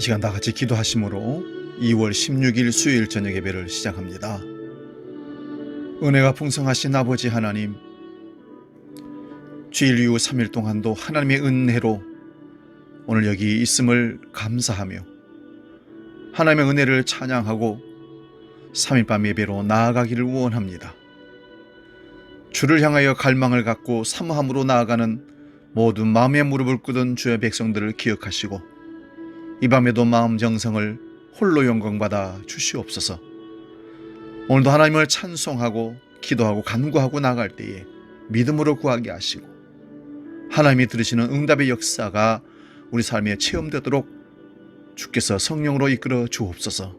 이 시간 다 같이 기도하심으로 2월 16일 수요일 저녁 예배를 시작합니다. 은혜가 풍성하신 아버지 하나님, 주일 이후 3일 동안도 하나님의 은혜로 오늘 여기 있음을 감사하며 하나님의 은혜를 찬양하고 3일 밤 예배로 나아가기를 원합니다. 주를 향하여 갈망을 갖고 사모함으로 나아가는 모든 마음의 무릎을 꿇은 주의 백성들을 기억하시고 이 밤에도 마음 정성을 홀로 영광받아 주시옵소서. 오늘도 하나님을 찬송하고 기도하고 간구하고 나갈 때에 믿음으로 구하게 하시고 하나님이 들으시는 응답의 역사가 우리 삶에 체험되도록 주께서 성령으로 이끌어 주옵소서.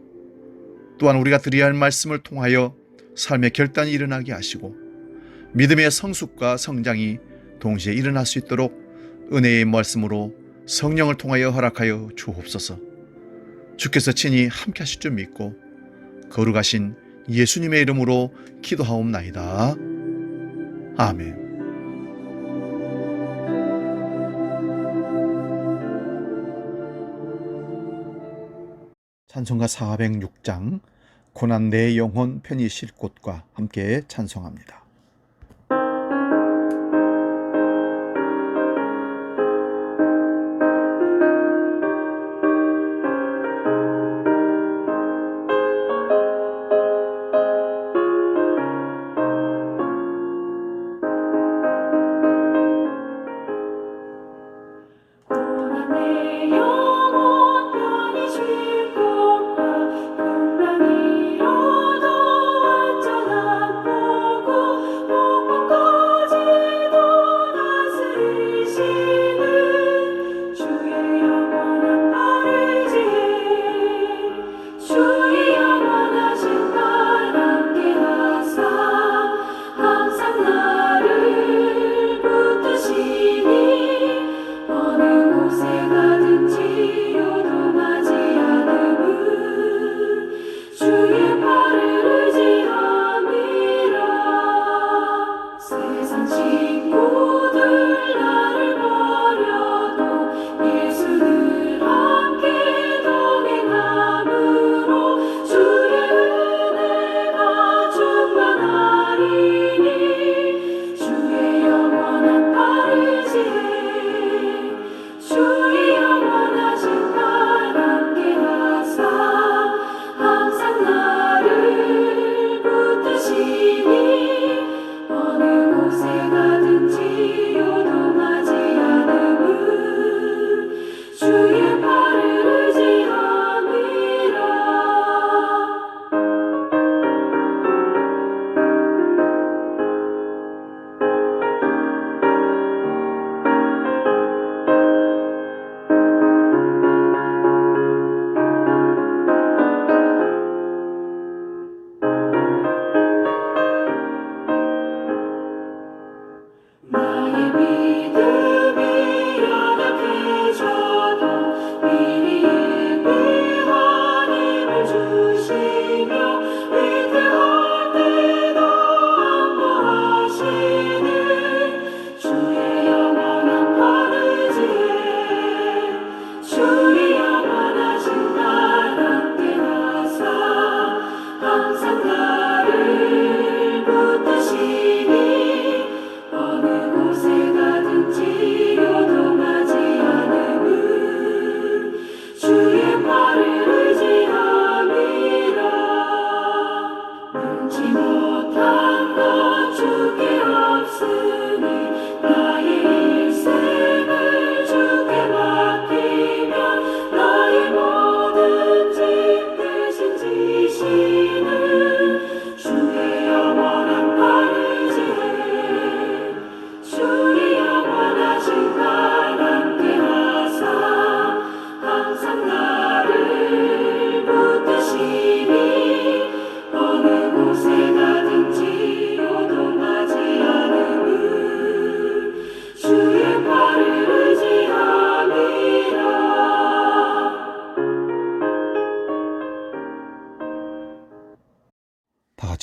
또한 우리가 드려야 할 말씀을 통하여 삶의 결단이 일어나게 하시고 믿음의 성숙과 성장이 동시에 일어날 수 있도록 은혜의 말씀으로 성령을 통하여 허락하여 주옵소서. 주께서 친히 함께 하실 줄 믿고 거룩하신 예수님의 이름으로 기도하옵나이다. 아멘. 찬송가 406장 고난 내 영혼 편히 쉴 곳과 함께 찬송합니다.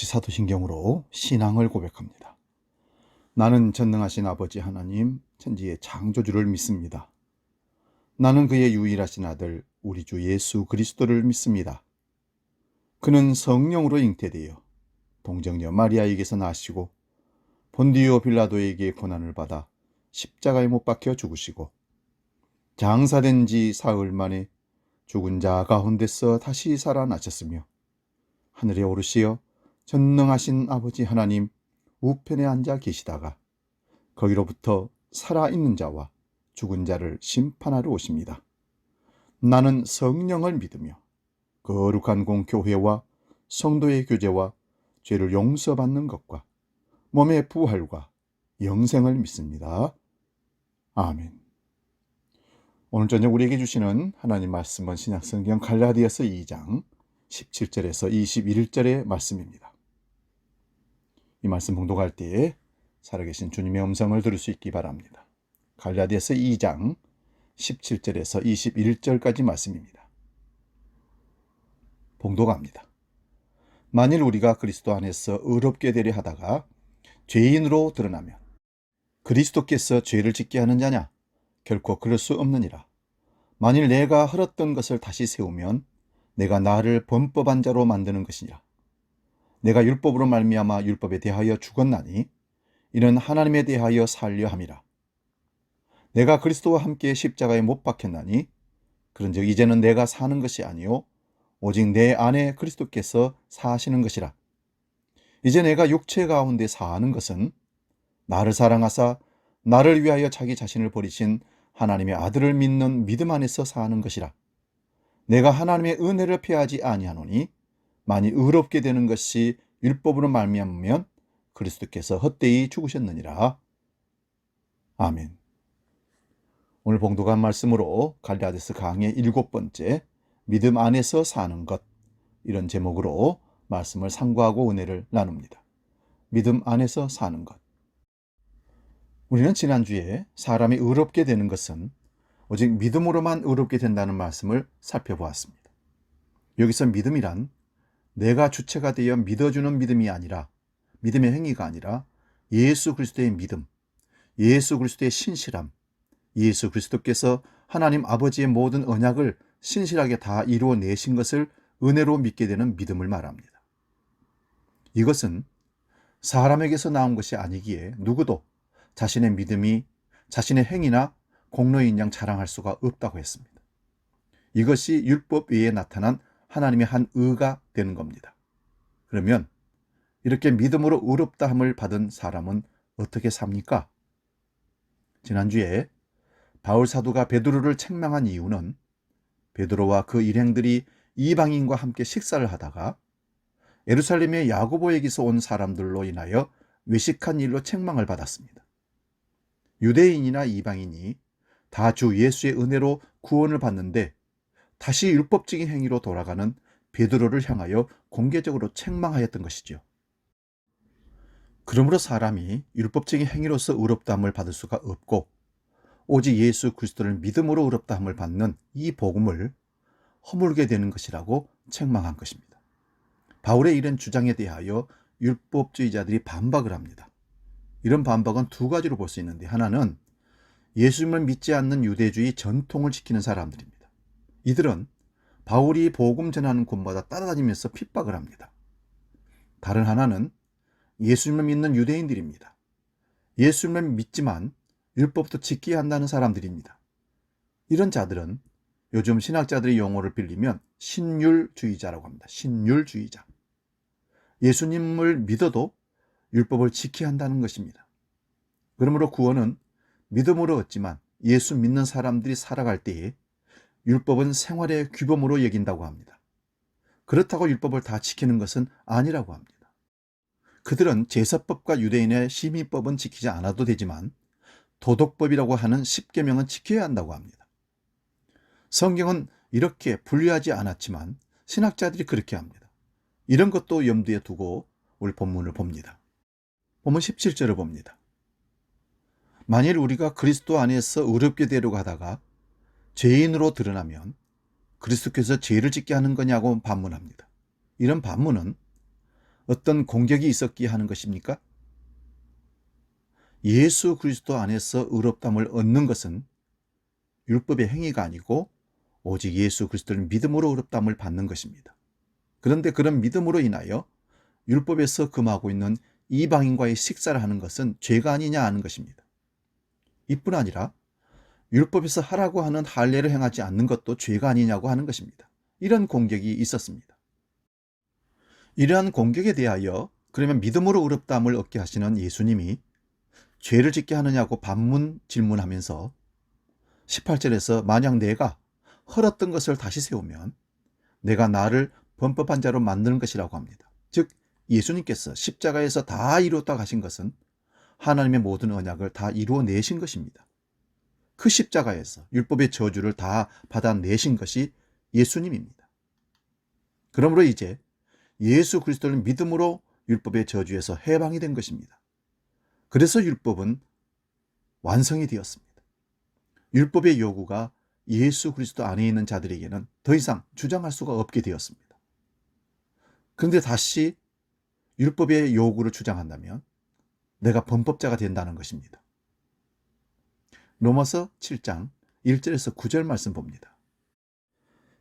사도신경으로 신앙을 고백합니다. 나는 전능하신 아버지 하나님, 천지의 창조주를 믿습니다. 나는 그의 유일하신 아들 우리 주 예수 그리스도를 믿습니다. 그는 성령으로 잉태되어 동정녀 마리아에게서 나시고 본디오 빌라도에게 고난을 받아 십자가에 못 박혀 죽으시고 장사된 지 사흘 만에 죽은 자 가운데서 다시 살아나셨으며 하늘에 오르시어 전능하신 아버지 하나님 우편에 앉아 계시다가 거기로부터 살아있는 자와 죽은 자를 심판하러 오십니다. 나는 성령을 믿으며 거룩한 공교회와 성도의 교제와 죄를 용서받는 것과 몸의 부활과 영생을 믿습니다. 아멘. 오늘 저녁 우리에게 주시는 하나님 말씀은 신약성경 갈라디아서 2장 17절에서 21절의 말씀입니다. 이 말씀 봉독할 때에 살아계신 주님의 음성을 들을 수 있기 바랍니다. 갈라디아서 2장 17절에서 21절까지 말씀입니다. 봉독합니다. 만일 우리가 그리스도 안에서 의롭게 되려 하다가 죄인으로 드러나면 그리스도께서 죄를 짓게 하는 자냐? 결코 그럴 수 없느니라. 만일 내가 헐었던 것을 다시 세우면 내가 나를 범법한 자로 만드는 것이니라. 내가 율법으로 말미암아 율법에 대하여 죽었나니 이는 하나님에 대하여 살려 함이라. 내가 그리스도와 함께 십자가에 못 박혔나니 그런즉 이제는 내가 사는 것이 아니요 오직 내 안에 그리스도께서 사시는 것이라. 이제 내가 육체 가운데 사는 것은 나를 사랑하사 나를 위하여 자기 자신을 버리신 하나님의 아들을 믿는 믿음 안에서 사는 것이라. 내가 하나님의 은혜를 피하지 아니하노니 만일 의롭게 되는 것이 율법으로 말미암으면 그리스도께서 헛되이 죽으셨느니라. 아멘. 오늘 봉독한 말씀으로 갈라디아서 강의 7번째 믿음 안에서 사는 것, 이런 제목으로 말씀을 상고하고 은혜를 나눕니다. 믿음 안에서 사는 것. 우리는 지난주에 사람이 의롭게 되는 것은 오직 믿음으로만 의롭게 된다는 말씀을 살펴보았습니다. 여기서 믿음이란 내가 주체가 되어 믿어주는 믿음이 아니라, 믿음의 행위가 아니라 예수 그리스도의 믿음, 예수 그리스도의 신실함, 예수 그리스도께서 하나님 아버지의 모든 언약을 신실하게 다 이루어내신 것을 은혜로 믿게 되는 믿음을 말합니다. 이것은 사람에게서 나온 것이 아니기에 누구도 자신의 믿음이 자신의 행위나 공로인 양 자랑할 수가 없다고 했습니다. 이것이 율법 외에 나타난 하나님의 한 의가 되는 겁니다. 그러면 이렇게 믿음으로 의롭다함을 받은 사람은 어떻게 삽니까? 지난주에 바울 사도가 베드로를 책망한 이유는 베드로와 그 일행들이 이방인과 함께 식사를 하다가 예루살렘의 야고보에게서 온 사람들로 인하여 외식한 일로 책망을 받았습니다. 유대인이나 이방인이 다 주 예수의 은혜로 구원을 받는데 다시 율법적인 행위로 돌아가는 베드로를 향하여 공개적으로 책망하였던 것이죠. 그러므로 사람이 율법적인 행위로서 의롭다함을 받을 수가 없고 오직 예수 그리스도를 믿음으로 의롭다함을 받는 이 복음을 허물게 되는 것이라고 책망한 것입니다. 바울의 이런 주장에 대하여 율법주의자들이 반박을 합니다. 이런 반박은 두 가지로 볼 수 있는데, 하나는 예수님을 믿지 않는 유대주의 전통을 지키는 사람들입니다. 이들은 바울이 복음 전하는 곳마다 따라다니면서 핍박을 합니다. 다른 하나는 예수님을 믿는 유대인들입니다. 예수님을 믿지만 율법도 지켜야 한다는 사람들입니다. 이런 자들은 요즘 신학자들의 용어를 빌리면 신율주의자라고 합니다. 신율주의자. 예수님을 믿어도 율법을 지켜야 한다는 것입니다. 그러므로 구원은 믿음으로 얻지만 예수 믿는 사람들이 살아갈 때에 율법은 생활의 규범으로 여긴다고 합니다. 그렇다고 율법을 다 지키는 것은 아니라고 합니다. 그들은 제사법과 유대인의 시민법은 지키지 않아도 되지만 도덕법이라고 하는 10계명은 지켜야 한다고 합니다. 성경은 이렇게 분류하지 않았지만 신학자들이 그렇게 합니다. 이런 것도 염두에 두고 우리 본문을 봅니다. 본문 17절을 봅니다. 만일 우리가 그리스도 안에서 의롭게 되려고 하다가 죄인으로 드러나면 그리스도께서 죄를 짓게 하는 거냐고 반문합니다. 이런 반문은 어떤 공격이 있었기에 하는 것입니까? 예수 그리스도 안에서 의롭다함을 얻는 것은 율법의 행위가 아니고 오직 예수 그리스도를 믿음으로 의롭다함을 받는 것입니다. 그런데 그런 믿음으로 인하여 율법에서 금하고 있는 이방인과의 식사를 하는 것은 죄가 아니냐 하는 것입니다. 이뿐 아니라 율법에서 하라고 하는 할례를 행하지 않는 것도 죄가 아니냐고 하는 것입니다. 이런 공격이 있었습니다. 이러한 공격에 대하여 그러면 믿음으로 의롭다함을 얻게 하시는 예수님이 죄를 짓게 하느냐고 반문 질문하면서 18절에서 만약 내가 헐었던 것을 다시 세우면 내가 나를 범법한 자로 만드는 것이라고 합니다. 즉 예수님께서 십자가에서 다 이루었다 하신 것은 하나님의 모든 언약을 다 이루어내신 것입니다. 그 십자가에서 율법의 저주를 다 받아내신 것이 예수님입니다. 그러므로 이제 예수 그리스도를 믿음으로 율법의 저주에서 해방이 된 것입니다. 그래서 율법은 완성이 되었습니다. 율법의 요구가 예수 그리스도 안에 있는 자들에게는 더 이상 주장할 수가 없게 되었습니다. 그런데 다시 율법의 요구를 주장한다면 내가 범법자가 된다는 것입니다. 로마서 7장 1절에서 9절 말씀 봅니다.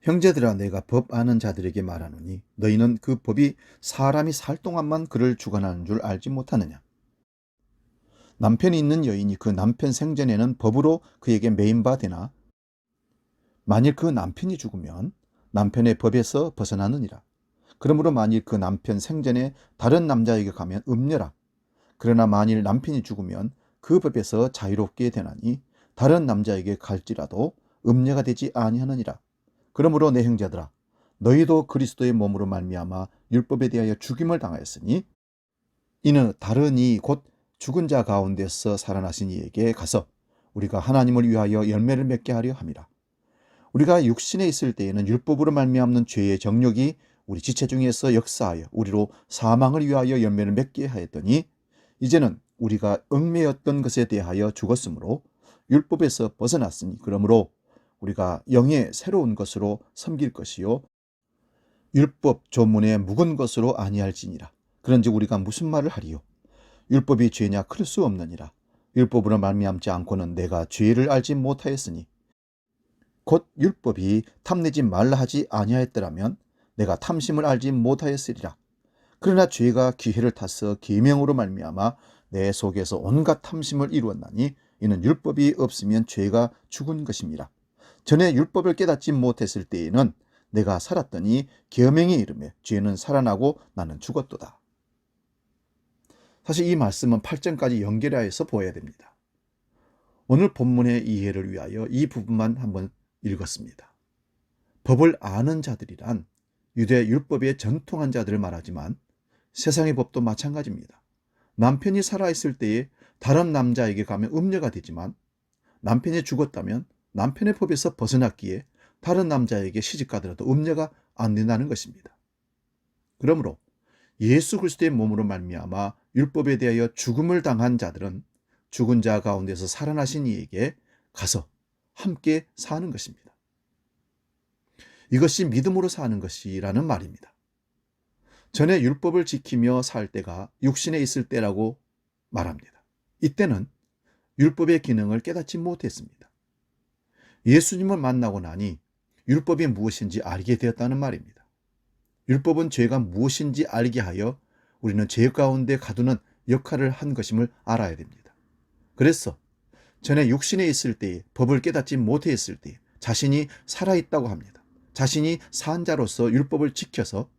형제들아 내가 법 아는 자들에게 말하노니 너희는 그 법이 사람이 살 동안만 그를 주관하는 줄 알지 못하느냐. 남편이 있는 여인이 그 남편 생전에는 법으로 그에게 매인 바 되나 만일 그 남편이 죽으면 남편의 법에서 벗어나느니라. 그러므로 만일 그 남편 생전에 다른 남자에게 가면 음녀라. 그러나 만일 남편이 죽으면 그 법에서 자유롭게 되나니 다른 남자에게 갈지라도 음녀가 되지 아니하느니라. 그러므로 내 형제들아 너희도 그리스도의 몸으로 말미암아 율법에 대하여 죽임을 당하였으니 이는 다른 이 곧 죽은 자 가운데서 살아나신 이에게 가서 우리가 하나님을 위하여 열매를 맺게 하려 함이라. 우리가 육신에 있을 때에는 율법으로 말미암는 죄의 정욕이 우리 지체 중에서 역사하여 우리로 사망을 위하여 열매를 맺게 하였더니 이제는 우리가 얽매였던 것에 대하여 죽었으므로 율법에서 벗어났으니 그러므로 우리가 영의 새로운 것으로 섬길 것이요 율법 조문에 묵은 것으로 아니할지니라. 그런즉 우리가 무슨 말을 하리요? 율법이 죄냐? 그럴 수 없느니라. 율법으로 말미암지 않고는 내가 죄를 알지 못하였으니 곧 율법이 탐내지 말라 하지 아니하였더라면 내가 탐심을 알지 못하였으리라. 그러나 죄가 기회를 타서 계명으로 말미암아 내 속에서 온갖 탐심을 이루었나니 이는 율법이 없으면 죄가 죽은 것입니다. 전에 율법을 깨닫지 못했을 때에는 내가 살았더니 계명이 이르매 죄는 살아나고 나는 죽었도다. 사실 이 말씀은 8절까지 연결하여서 보아야 됩니다. 오늘 본문의 이해를 위하여 이 부분만 한번 읽었습니다. 법을 아는 자들이란 유대 율법에 전통한 자들을 말하지만 세상의 법도 마찬가지입니다. 남편이 살아있을 때에 다른 남자에게 가면 음녀가 되지만 남편이 죽었다면 남편의 법에서 벗어났기에 다른 남자에게 시집가더라도 음녀가 안 된다는 것입니다. 그러므로 예수 그리스도의 몸으로 말미암아 율법에 대하여 죽음을 당한 자들은 죽은 자 가운데서 살아나신 이에게 가서 함께 사는 것입니다. 이것이 믿음으로 사는 것이라는 말입니다. 전에 율법을 지키며 살 때가 육신에 있을 때라고 말합니다. 이때는 율법의 기능을 깨닫지 못했습니다. 예수님을 만나고 나니 율법이 무엇인지 알게 되었다는 말입니다. 율법은 죄가 무엇인지 알게 하여 우리는 죄 가운데 가두는 역할을 한 것임을 알아야 됩니다. 그래서 전에 육신에 있을 때에 법을 깨닫지 못했을 때 자신이 살아있다고 합니다. 자신이 산 자로서 율법을 지켜서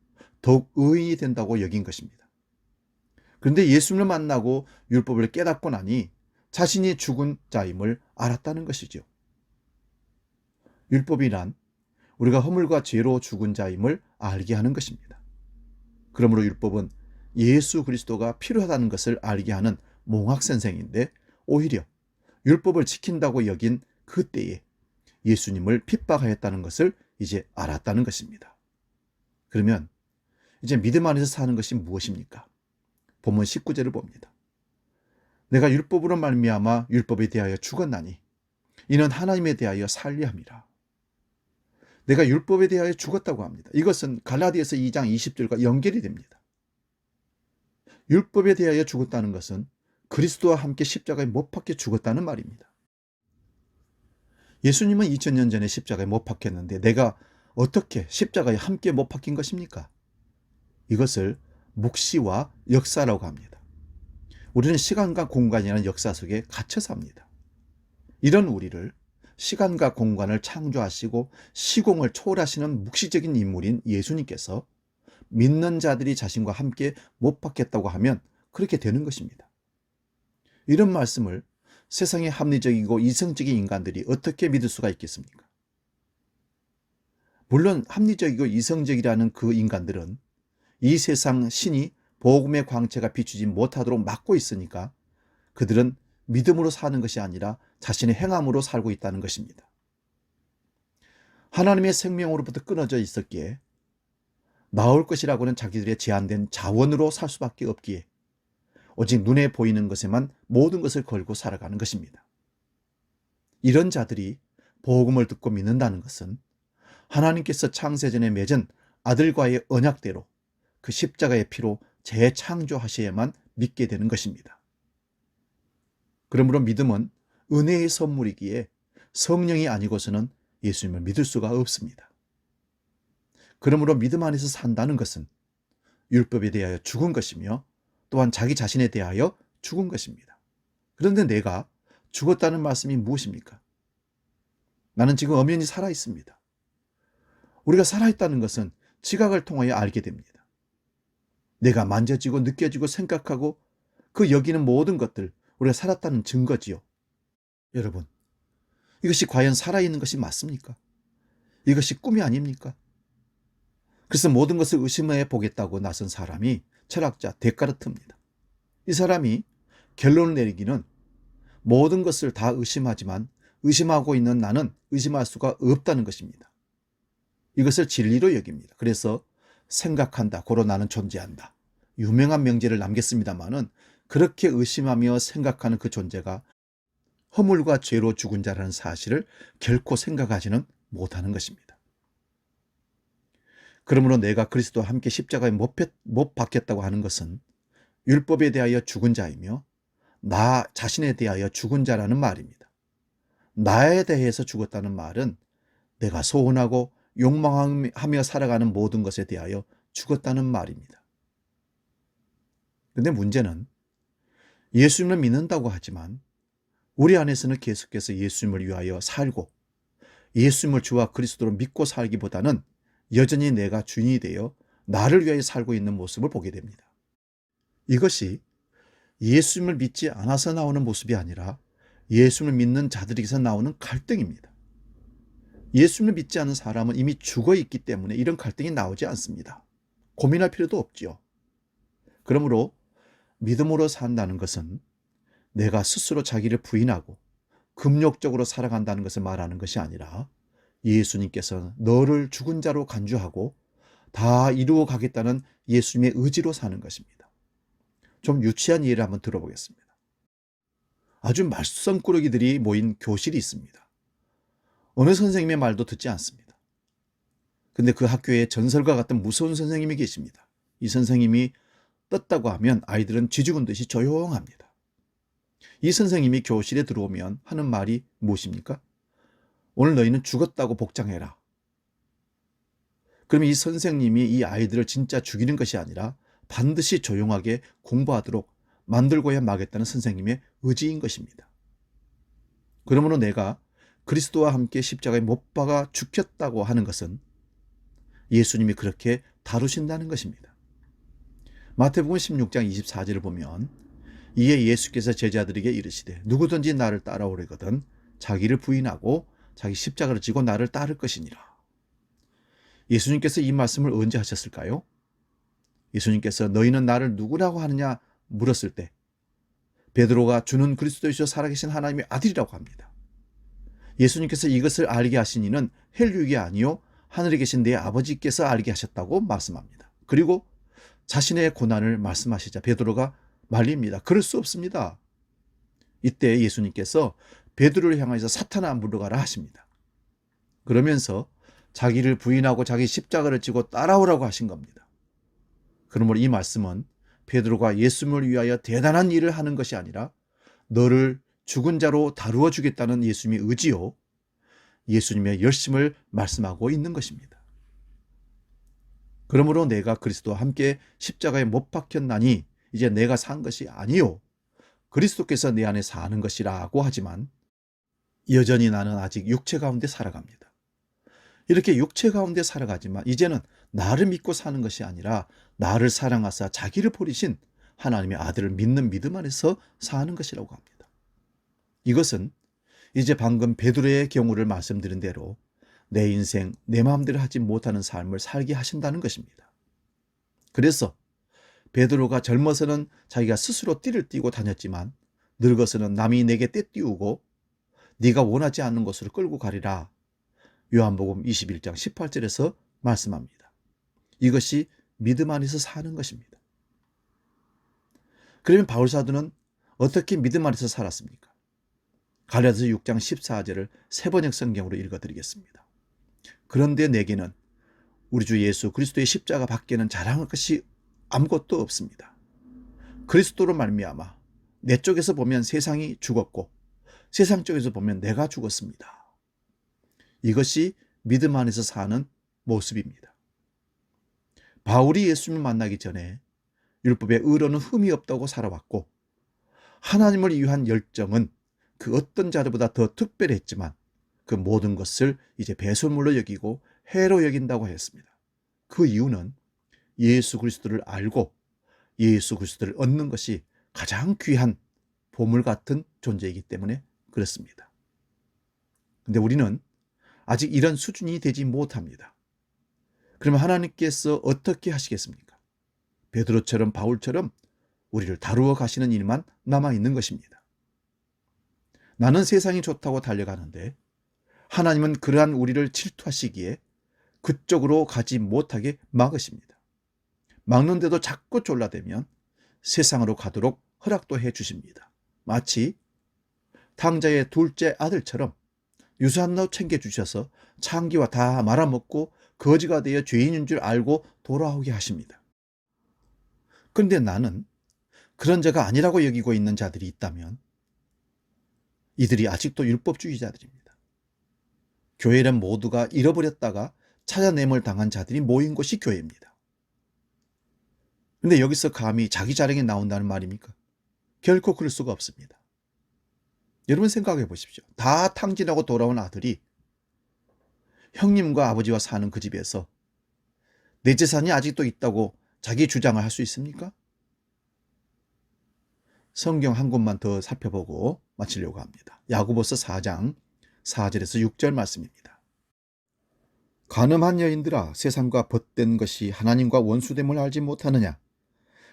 더욱 의인이 된다고 여긴 것입니다. 그런데 예수님을 만나고 율법을 깨닫고 나니 자신이 죽은 자임을 알았다는 것이죠. 율법이란 우리가 허물과 죄로 죽은 자임을 알게 하는 것입니다. 그러므로 율법은 예수 그리스도가 필요하다는 것을 알게 하는 몽학선생인데 오히려 율법을 지킨다고 여긴 그때에 예수님을 핍박하였다는 것을 이제 알았다는 것입니다. 그러면 이제 믿음 안에서 사는 것이 무엇입니까? 본문 19절을 봅니다. 내가 율법으로 말미암아 율법에 대하여 죽었나니 이는 하나님에 대하여 살려 함이라. 내가 율법에 대하여 죽었다고 합니다. 이것은 갈라디아서 2장 20절과 연결이 됩니다. 율법에 대하여 죽었다는 것은 그리스도와 함께 십자가에 못 박혀 죽었다는 말입니다. 예수님은 2000년 전에 십자가에 못 박혔는데 내가 어떻게 십자가에 함께 못 박힌 것입니까? 이것을 묵시와 역사라고 합니다. 우리는 시간과 공간이라는 역사 속에 갇혀 삽니다. 이런 우리를 시간과 공간을 창조하시고 시공을 초월하시는 묵시적인 인물인 예수님께서 믿는 자들이 자신과 함께 못 박혔다고 하면 그렇게 되는 것입니다. 이런 말씀을 세상의 합리적이고 이성적인 인간들이 어떻게 믿을 수가 있겠습니까? 물론 합리적이고 이성적이라는 그 인간들은 이 세상 신이 복음의 광채가 비추지 못하도록 막고 있으니까 그들은 믿음으로 사는 것이 아니라 자신의 행함으로 살고 있다는 것입니다. 하나님의 생명으로부터 끊어져 있었기에 나올 것이라고는 자기들의 제한된 자원으로 살 수밖에 없기에 오직 눈에 보이는 것에만 모든 것을 걸고 살아가는 것입니다. 이런 자들이 복음을 듣고 믿는다는 것은 하나님께서 창세전에 맺은 아들과의 언약대로 그 십자가의 피로 재창조하셔야만 믿게 되는 것입니다. 그러므로 믿음은 은혜의 선물이기에 성령이 아니고서는 예수님을 믿을 수가 없습니다. 그러므로 믿음 안에서 산다는 것은 율법에 대하여 죽은 것이며 또한 자기 자신에 대하여 죽은 것입니다. 그런데 내가 죽었다는 말씀이 무엇입니까? 나는 지금 엄연히 살아있습니다. 우리가 살아있다는 것은 지각을 통하여 알게 됩니다. 내가 만져지고 느껴지고 생각하고 그 여기는 모든 것들, 우리가 살았다는 증거지요. 여러분, 이것이 과연 살아있는 것이 맞습니까? 이것이 꿈이 아닙니까? 그래서 모든 것을 의심해 보겠다고 나선 사람이 철학자 데카르트입니다. 이 사람이 결론을 내리기는 모든 것을 다 의심하지만 의심하고 있는 나는 의심할 수가 없다는 것입니다. 이것을 진리로 여깁니다. 그래서 생각한다, 고로 나는 존재한다. 유명한 명제를 남겼습니다마는 그렇게 의심하며 생각하는 그 존재가 허물과 죄로 죽은 자라는 사실을 결코 생각하지는 못하는 것입니다. 그러므로 내가 그리스도와 함께 십자가에 못 박혔다고 하는 것은 율법에 대하여 죽은 자이며 나 자신에 대하여 죽은 자라는 말입니다. 나에 대해서 죽었다는 말은 내가 소원하고 욕망하며 살아가는 모든 것에 대하여 죽었다는 말입니다. 그런데 문제는 예수님을 믿는다고 하지만 우리 안에서는 계속해서 예수님을 위하여 살고 예수님을 주와 그리스도로 믿고 살기보다는 여전히 내가 주인이 되어 나를 위하여 살고 있는 모습을 보게 됩니다. 이것이 예수님을 믿지 않아서 나오는 모습이 아니라 예수님을 믿는 자들에게서 나오는 갈등입니다. 예수님을 믿지 않는 사람은 이미 죽어 있기 때문에 이런 갈등이 나오지 않습니다. 고민할 필요도 없지요. 그러므로 믿음으로 산다는 것은 내가 스스로 자기를 부인하고 금욕적으로 살아간다는 것을 말하는 것이 아니라 예수님께서 너를 죽은 자로 간주하고 다 이루어 가겠다는 예수님의 의지로 사는 것입니다. 좀 유치한 예를 한번 들어보겠습니다. 아주 말썽꾸러기들이 모인 교실이 있습니다. 어느 선생님의 말도 듣지 않습니다. 근데 그 학교에 전설과 같은 무서운 선생님이 계십니다. 이 선생님이 떴다고 하면 아이들은 쥐죽은 듯이 조용합니다. 이 선생님이 교실에 들어오면 하는 말이 무엇입니까? 오늘 너희는 죽었다고 복장해라. 그러면 이 선생님이 이 아이들을 진짜 죽이는 것이 아니라 반드시 조용하게 공부하도록 만들고야 마겠다는 선생님의 의지인 것입니다. 그러므로 내가 그리스도와 함께 십자가에 못 박아 죽였다고 하는 것은 예수님이 그렇게 다루신다는 것입니다. 마태복음 16장 24절을 보면 이에 예수께서 제자들에게 이르시되 누구든지 나를 따라오려거든 자기를 부인하고 자기 십자가를 지고 나를 따를 것이니라. 예수님께서 이 말씀을 언제 하셨을까요? 예수님께서 너희는 나를 누구라고 하느냐 물었을 때 베드로가 주는 그리스도이시오 살아계신 하나님의 아들이라고 합니다. 예수님께서 이것을 알게 하신 이는 헬육이 아니요 하늘에 계신 내 아버지께서 알게 하셨다고 말씀합니다. 그리고 자신의 고난을 말씀하시자 베드로가 말립니다. 그럴 수 없습니다. 이때 예수님께서 베드로를 향해서 사탄아 물러가라 하십니다. 그러면서 자기를 부인하고 자기 십자가를 지고 따라오라고 하신 겁니다. 그러므로 이 말씀은 베드로가 예수님을 위하여 대단한 일을 하는 것이 아니라 너를 죽은 자로 다루어 주겠다는 예수님의 의지요. 예수님의 열심을 말씀하고 있는 것입니다. 그러므로 내가 그리스도와 함께 십자가에 못 박혔나니 이제 내가 산 것이 아니요 그리스도께서 내 안에 사는 것이라고 하지만 여전히 나는 아직 육체 가운데 살아갑니다. 이렇게 육체 가운데 살아가지만 이제는 나를 믿고 사는 것이 아니라 나를 사랑하사 자기를 버리신 하나님의 아들을 믿는 믿음 안에서 사는 것이라고 합니다. 이것은 이제 방금 베드로의 경우를 말씀드린 대로 내 인생 내 마음대로 하지 못하는 삶을 살게 하신다는 것입니다. 그래서 베드로가 젊어서는 자기가 스스로 띠를 띠고 다녔지만 늙어서는 남이 내게 떼 띄우고 네가 원하지 않는 곳으로 끌고 가리라. 요한복음 21장 18절에서 말씀합니다. 이것이 믿음 안에서 사는 것입니다. 그러면 바울사도는 어떻게 믿음 안에서 살았습니까? 갈라디아서 6장 14절을 세번역 성경으로 읽어드리겠습니다. 그런데 내게는 우리 주 예수 그리스도의 십자가 밖에는 자랑할 것이 아무것도 없습니다. 그리스도로 말미암아 내 쪽에서 보면 세상이 죽었고 세상 쪽에서 보면 내가 죽었습니다. 이것이 믿음 안에서 사는 모습입니다. 바울이 예수님을 만나기 전에 율법의 의로는 흠이 없다고 살아왔고 하나님을 위한 열정은 그 어떤 자들보다 더 특별했지만 그 모든 것을 이제 배설물로 여기고 해로 여긴다고 하였습니다. 그 이유는 예수 그리스도를 알고 예수 그리스도를 얻는 것이 가장 귀한 보물 같은 존재이기 때문에 그렇습니다. 근데 우리는 아직 이런 수준이 되지 못합니다. 그러면 하나님께서 어떻게 하시겠습니까? 베드로처럼 바울처럼 우리를 다루어 가시는 일만 남아있는 것입니다. 나는 세상이 좋다고 달려가는데 하나님은 그러한 우리를 질투하시기에 그쪽으로 가지 못하게 막으십니다. 막는데도 자꾸 졸라대면 세상으로 가도록 허락도 해 주십니다. 마치 탕자의 둘째 아들처럼 유산로 챙겨주셔서 창기와 다 말아먹고 거지가 되어 죄인인 줄 알고 돌아오게 하십니다. 그런데 나는 그런 자가 아니라고 여기고 있는 자들이 있다면 이들이 아직도 율법주의자들입니다. 교회는 모두가 잃어버렸다가 찾아냄을 당한 자들이 모인 곳이 교회입니다. 그런데 여기서 감히 자기 자랑이 나온다는 말입니까? 결코 그럴 수가 없습니다. 여러분 생각해 보십시오. 다 탕진하고 돌아온 아들이 형님과 아버지와 사는 그 집에서 내 재산이 아직도 있다고 자기 주장을 할 수 있습니까? 성경 한 곳만 더 살펴보고 마치려고 합니다. 야고보서 4장 4절에서 6절 말씀입니다. 간음한 여인들아 세상과 벗된 것이 하나님과 원수됨을 알지 못하느냐?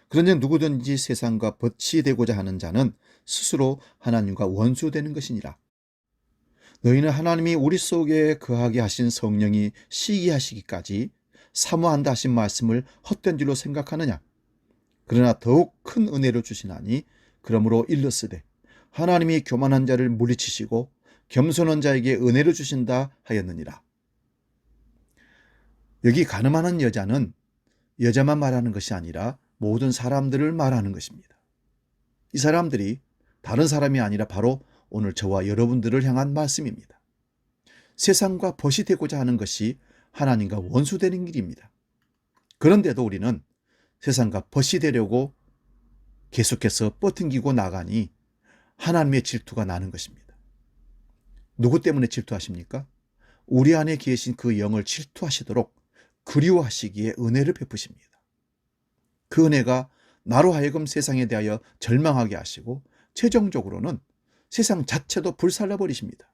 그런즉 누구든지 세상과 벗이 되고자 하는 자는 스스로 하나님과 원수되는 것이니라. 너희는 하나님이 우리 속에 거하게 하신 성령이 시기하시기까지 사모한다 하신 말씀을 헛된 줄로 생각하느냐? 그러나 더욱 큰 은혜를 주시나니 그러므로 일렀으되 하나님이 교만한 자를 물리치시고 겸손한 자에게 은혜를 주신다 하였느니라. 여기 간음하는 여자는 여자만 말하는 것이 아니라 모든 사람들을 말하는 것입니다. 이 사람들이 다른 사람이 아니라 바로 오늘 저와 여러분들을 향한 말씀입니다. 세상과 벗이 되고자 하는 것이 하나님과 원수되는 길입니다. 그런데도 우리는 세상과 벗이 되려고 계속해서 뻗팅기고 나가니 하나님의 질투가 나는 것입니다. 누구 때문에 질투하십니까? 우리 안에 계신 그 영을 질투하시도록 그리워하시기에 은혜를 베푸십니다. 그 은혜가 나로 하여금 세상에 대하여 절망하게 하시고 최종적으로는 세상 자체도 불살라 버리십니다.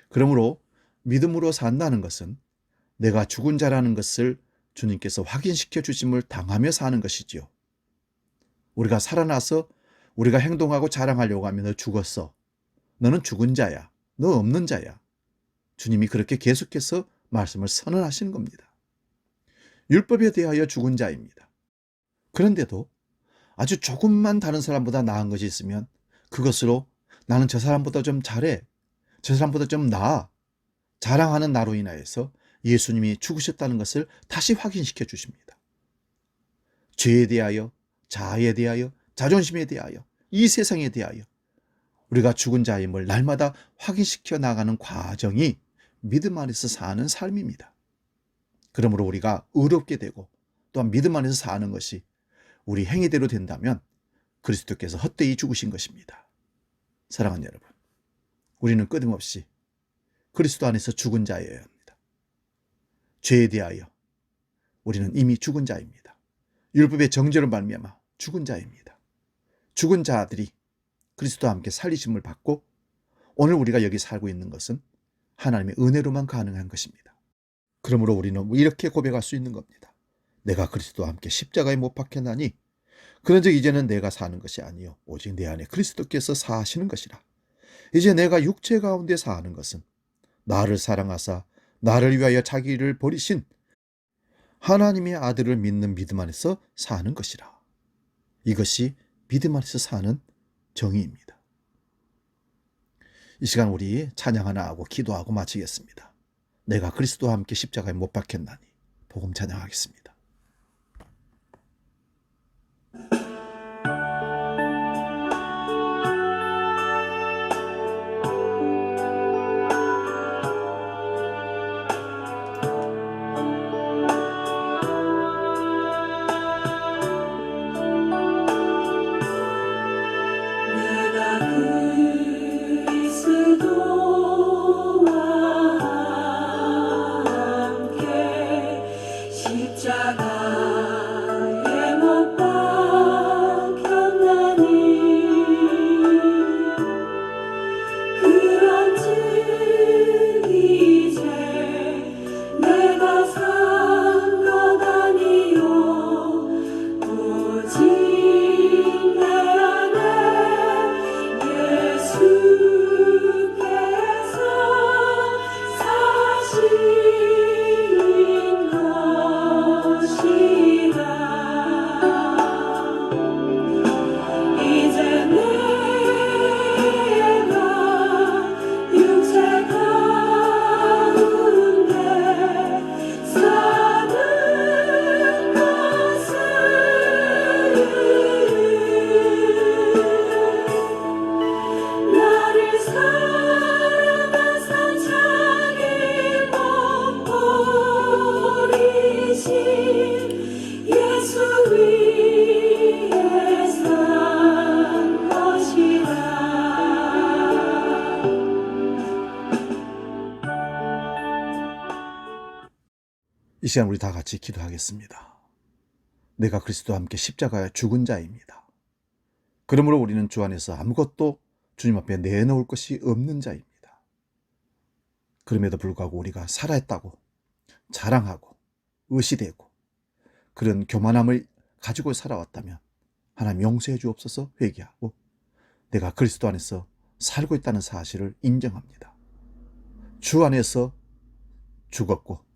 그러므로 믿음으로 산다는 것은 내가 죽은 자라는 것을 주님께서 확인시켜 주심을 당하며 사는 것이지요. 우리가 살아나서 우리가 행동하고 자랑하려고 하면 너 죽었어. 너는 죽은 자야. 너 없는 자야. 주님이 그렇게 계속해서 말씀을 선언하시는 겁니다. 율법에 대하여 죽은 자입니다. 그런데도 아주 조금만 다른 사람보다 나은 것이 있으면 그것으로 나는 저 사람보다 좀 잘해. 저 사람보다 좀 나아. 자랑하는 나로 인하여서 예수님이 죽으셨다는 것을 다시 확인시켜 주십니다. 죄에 대하여, 자아에 대하여, 자존심에 대하여, 이 세상에 대하여 우리가 죽은 자임을 날마다 확인시켜 나가는 과정이 믿음 안에서 사는 삶입니다. 그러므로 우리가 의롭게 되고 또한 믿음 안에서 사는 것이 우리 행위대로 된다면 그리스도께서 헛되이 죽으신 것입니다. 사랑하는 여러분, 우리는 끊임없이 그리스도 안에서 죽은 자여야 합니다. 죄에 대하여 우리는 이미 죽은 자입니다. 율법의 정죄로 말미암아 죽은 자입니다. 죽은 자들이 그리스도와 함께 살리심을 받고 오늘 우리가 여기 살고 있는 것은 하나님의 은혜로만 가능한 것입니다. 그러므로 우리는 이렇게 고백할 수 있는 겁니다. 내가 그리스도와 함께 십자가에 못 박혔나니 그런즉 이제는 내가 사는 것이 아니요 오직 내 안에 그리스도께서 사시는 것이라. 이제 내가 육체 가운데 사는 것은 나를 사랑하사 나를 위하여 자기를 버리신 하나님의 아들을 믿는 믿음 안에서 사는 것이라. 이것이 믿음 안에서 사는 정의입니다. 이 시간 우리 찬양 하나 하고 기도하고 마치겠습니다. 내가 그리스도와 함께 십자가에 못 박혔나니 복음 찬양하겠습니다. 이 시간 우리 다 같이 기도하겠습니다. 내가 그리스도와 함께 십자가에 죽은 자입니다. 그러므로 우리는 주 안에서 아무것도 주님 앞에 내놓을 것이 없는 자입니다. 그럼에도 불구하고 우리가 살아있다고 자랑하고 의시되고 그런 교만함을 가지고 살아왔다면 하나님 용서해 주옵소서 회개하고 내가 그리스도 안에서 살고 있다는 사실을 인정합니다. 주 안에서 죽었고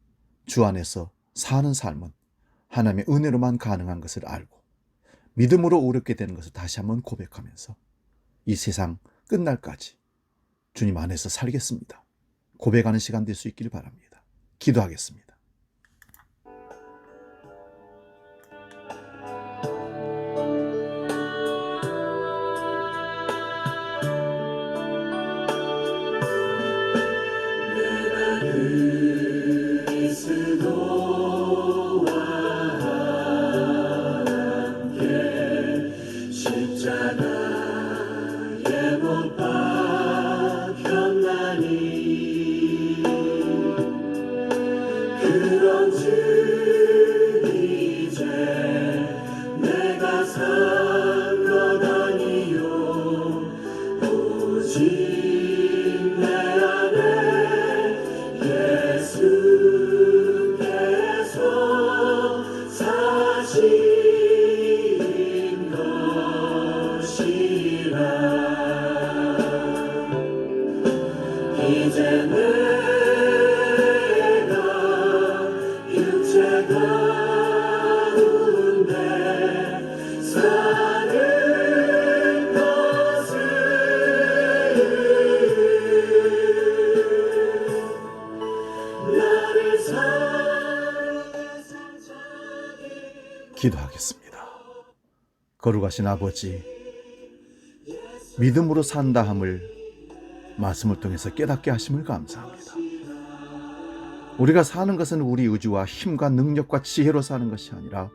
주 안에서 사는 삶은 하나님의 은혜로만 가능한 것을 알고 믿음으로 의롭게 되는 것을 다시 한번 고백하면서 이 세상 끝날까지 주님 안에서 살겠습니다. 고백하는 시간 될 수 있기를 바랍니다. 기도하겠습니다. 기도하겠습니다. 거룩하신 아버지, 믿음으로 산다함을 말씀을 통해서 깨닫게 하심을 감사합니다. 우리가 사는 것은 우리 의지와 힘과 능력과 지혜로 사는 것이 아니라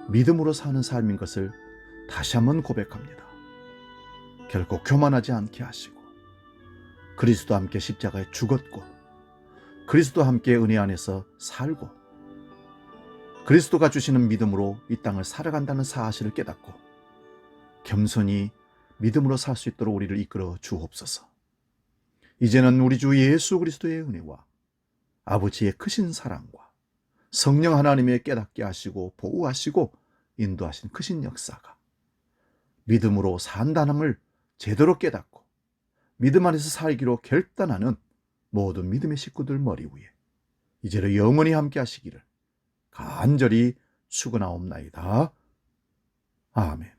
믿음으로 사는 삶인 것을 다시 한번 고백합니다. 결코 교만하지 않게 하시고 그리스도와 함께 십자가에 죽었고 그리스도와 함께 은혜 안에서 살고 그리스도가 주시는 믿음으로 이 땅을 살아간다는 사실을 깨닫고 겸손히 믿음으로 살 수 있도록 우리를 이끌어 주옵소서. 이제는 우리 주 예수 그리스도의 은혜와 아버지의 크신 사랑과 성령 하나님의 깨닫게 하시고 보호하시고 인도하신 크신 역사가 믿음으로 산다함을 제대로 깨닫고 믿음 안에서 살기로 결단하는 모든 믿음의 식구들 머리 위에 이제로 영원히 함께 하시기를 간절히 축원하옵나이다. 아멘.